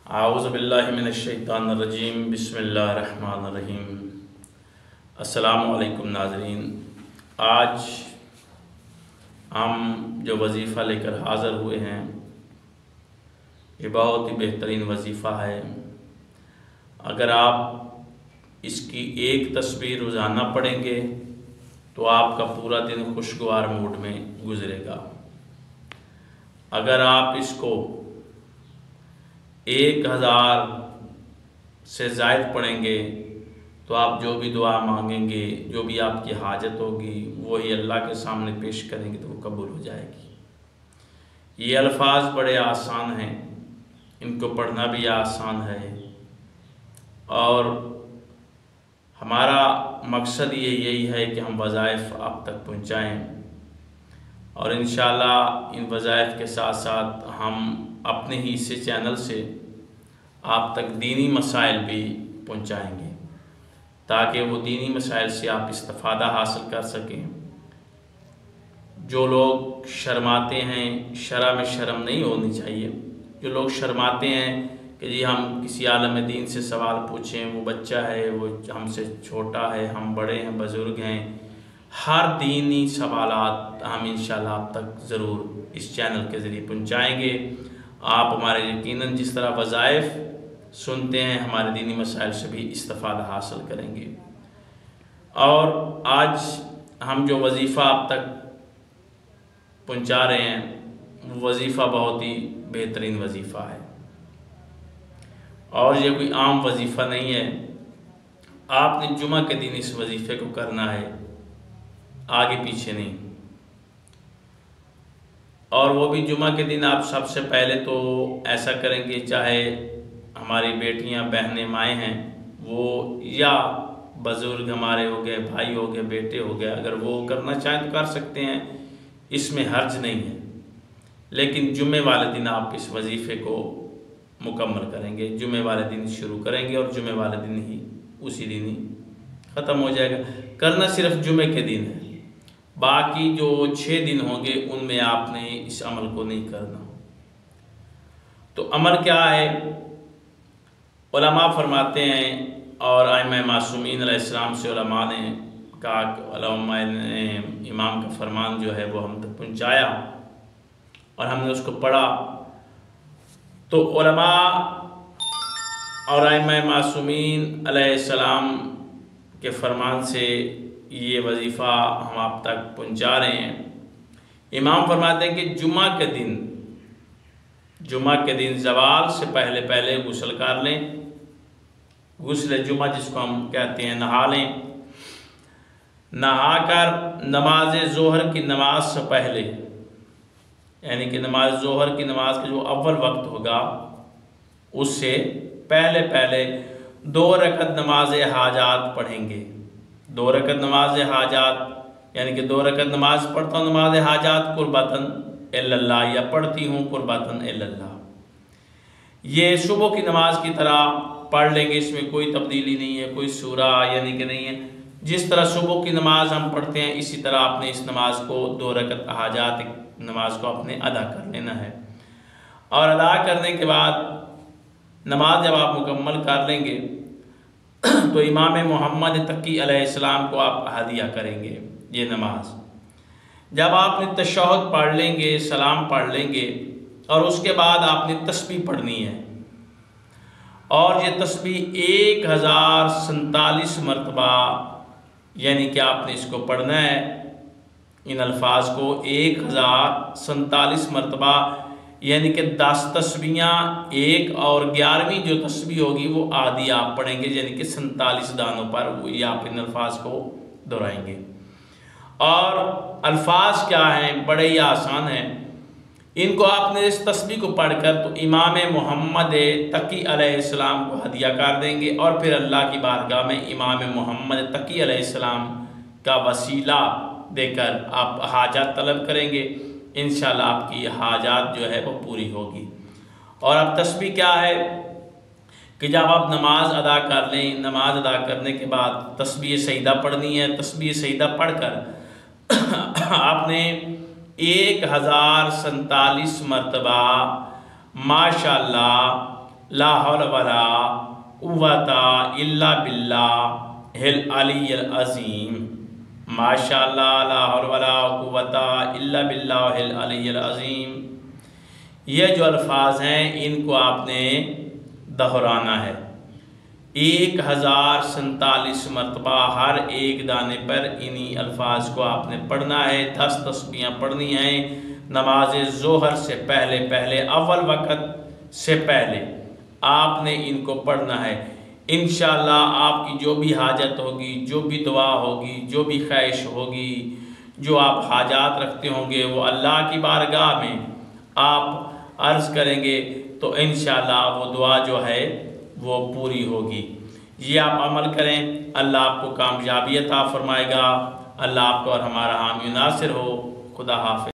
आऊज़ुबिल्लाहि मिनश्शैतानिर्रजीम बिस्मिल्लाहिर्रहमानिर्रहीम। अस्सलामु अलैकुम नाज़रीन, आज हम जो वज़ीफ़ा लेकर हाज़िर हुए हैं ये बहुत ही बेहतरीन वज़ीफ़ा है। अगर आप इसकी एक तस्बीह रोज़ाना पढ़ेंगे तो आपका पूरा दिन खुशगवार मूड में गुज़रेगा। अगर आप इसको 1000 से ज़ायद पढ़ेंगे तो आप जो भी दुआ मांगेंगे, जो भी आपकी हाजत होगी, वही अल्लाह के सामने पेश करेंगे तो वो कबूल हो जाएगी। ये अल्फाज बड़े आसान हैं, इनको पढ़ना भी आसान है और हमारा मकसद यही है कि हम वज़ाइफ आप तक पहुँचाएँ और इंशाअल्लाह इन वज़ाइफ के साथ साथ हम अपने ही इसी चैनल से आप तक दीनी मसाइल भी पहुंचाएंगे ताकि वो दीनी मसाइल से आप इस्तिफ़ादा हासिल कर सकें। जो लोग शर्माते हैं, शर्म में शर्म नहीं होनी चाहिए। जो लोग शर्माते हैं कि जी हम किसी आलम दीन से सवाल पूछें, वो बच्चा है, वो हमसे छोटा है, हम बड़े हैं, बुज़ुर्ग हैं, हर दीनी सवालात हम इंशाअल्लाह आप तक ज़रूर इस चैनल के ज़रिए पहुँचाएँगे। आप हमारे यकीनन जिस तरह वज़ाइफ सुनते हैं, हमारे दीनी मसाइल से भी इस्तिफ़ादा हासिल करेंगे। और आज हम जो वज़ीफ़ा आप तक पहुँचा रहे हैं वो वज़ीफ़ा बहुत ही बेहतरीन वज़ीफ़ा है और ये कोई आम वज़ीफ़ा नहीं है। आपने जुमा के दिन इस वज़ीफ़े को करना है, आगे पीछे नहीं। और वो भी जुमा के दिन आप सबसे पहले तो ऐसा करेंगे, चाहे हमारी बेटियां, बहनें, माएँ हैं वो, या बुज़ुर्ग हमारे हो गए, भाई हो गए, बेटे हो गए, अगर वो करना चाहें तो कर सकते हैं, इसमें हर्ज नहीं है। लेकिन जुमे वाले दिन आप इस वज़ीफ़े को मुकम्मल करेंगे। जुमे वाले दिन शुरू करेंगे और जुमे वाले दिन ही उसी दिन ही ख़त्म हो जाएगा। करना सिर्फ जुमे के दिन है, बाकी जो 6 दिन होंगे उनमें आपने इस अमल को नहीं करना। तो अमल क्या है? उलमा फरमाते हैं और आइम्मा मासूमीन अलैहिस्सलाम से उलमा ने कहा, उलमा ने इमाम का फरमान जो है वो हम तक पहुँचाया और हमने उसको पढ़ा। तो उलमा और आइम्मा मासूमीन अलैहिस्सलाम के फरमान से ये वज़ीफ़ा हम आप तक पहुँचा रहे हैं। इमाम फरमाते हैं कि जुमा के दिन ज़वाल से पहले पहले गुस्ल कर लें। गुस्ल जुमा जिसको हम कहते हैं, नहा लें। नहाकर नमाज ज़ोहर की नमाज से पहले, यानी कि नमाज ज़ोहर की नमाज का जो अव्वल वक्त होगा उससे पहले पहले 2 रकत नमाज हाजात पढ़ेंगे। 2 रकत नमाज हाजात यानी कि 2 रकत नमाज पढ़ता हूँ नमाज हाजात कुर्बतन इल्लल्लाह, या पढ़ती हूँ कुर्बतन इल्लल्लाह। ये सुबह की नमाज की तरह पढ़ लेंगे, इसमें कोई तब्दीली नहीं है, कोई सूरा यानी कि नहीं है। जिस तरह सुबह की नमाज हम पढ़ते हैं इसी तरह आपने इस नमाज को 2 रकत हाजात नमाज को आपने अदा कर लेना है। और अदा करने के बाद नमाज जब आप मुकम्मल कर लेंगे तो इमाम मोहम्मद तकी अलैहिस्सलाम को आप हदिया करेंगे ये नमाज। जब आपने तशहुद पढ़ लेंगे, सलाम पढ़ लेंगे और उसके बाद आपने तस्बीह पढ़नी है और ये तस्बीह 1047 मरतबा, यानी कि आपने इसको पढ़ना है, इन अल्फाज को 1047 मरतबा, यानी कि 10 तस्बीहां एक और 11वीं जो तस्बीह होगी वो आधी आप पढ़ेंगे, यानी कि 47 दानों पर वो ये आप इन अल्फाज को दोहराएंगे। और अल्फाज क्या हैं? बड़े ही आसान हैं। इनको आपने इस तस्बीह को पढ़कर तो इमाम मोहम्मद तकी अलैहिस्सलाम को हदिया कर देंगे और फिर अल्लाह की बारगाह में इमाम मोहम्मद तकी अलैहिस्सलाम का वसीला देकर आप हाजात तलब करेंगे। इंशाअल्लाह आपकी हाजात जो है वो पूरी होगी। और अब तस्बीह क्या है कि जब आप नमाज अदा कर लें, नमाज अदा करने के बाद तस्बीह सईदा पढ़नी है। तस्बीह सईदा पढ़कर आपने 1047 मरतबा माशाअल्लाह ला हौला वला कुव्वता इल्ला बिल्लाहिल अलिय्यिल अज़ीम। माशाअल्लाह, ला हौला वला कुव्वता इल्ला बिल्लाहिल अलिय्यिल अज़ीम। ये जो अल्फाज हैं इनको आपने दोहराना है 1047 मरतबा। हर एक दाने पर इन्हीं अल्फाज को आपने पढ़ना है। 10 तस्बीहां पढ़नी हैं नमाज ज़ोहर से पहले पहले, अव्वल वक़्त से पहले आपने इनको पढ़ना है। इंशाअल्लाह आपकी जो भी हाजत होगी, जो भी दुआ होगी, जो भी ख्वाहिश होगी, जो आप हाजात रखते होंगे, वो अल्लाह की बारगाह में आप अर्ज़ करेंगे तो इंशाअल्लाह वो दुआ जो है वो पूरी होगी। ये आप अमल करें, अल्लाह आपको कामयाबी अता फरमाएगा। अल्लाह आपको और हमारा हामी नासिर हो। खुदा हाफ़िज़।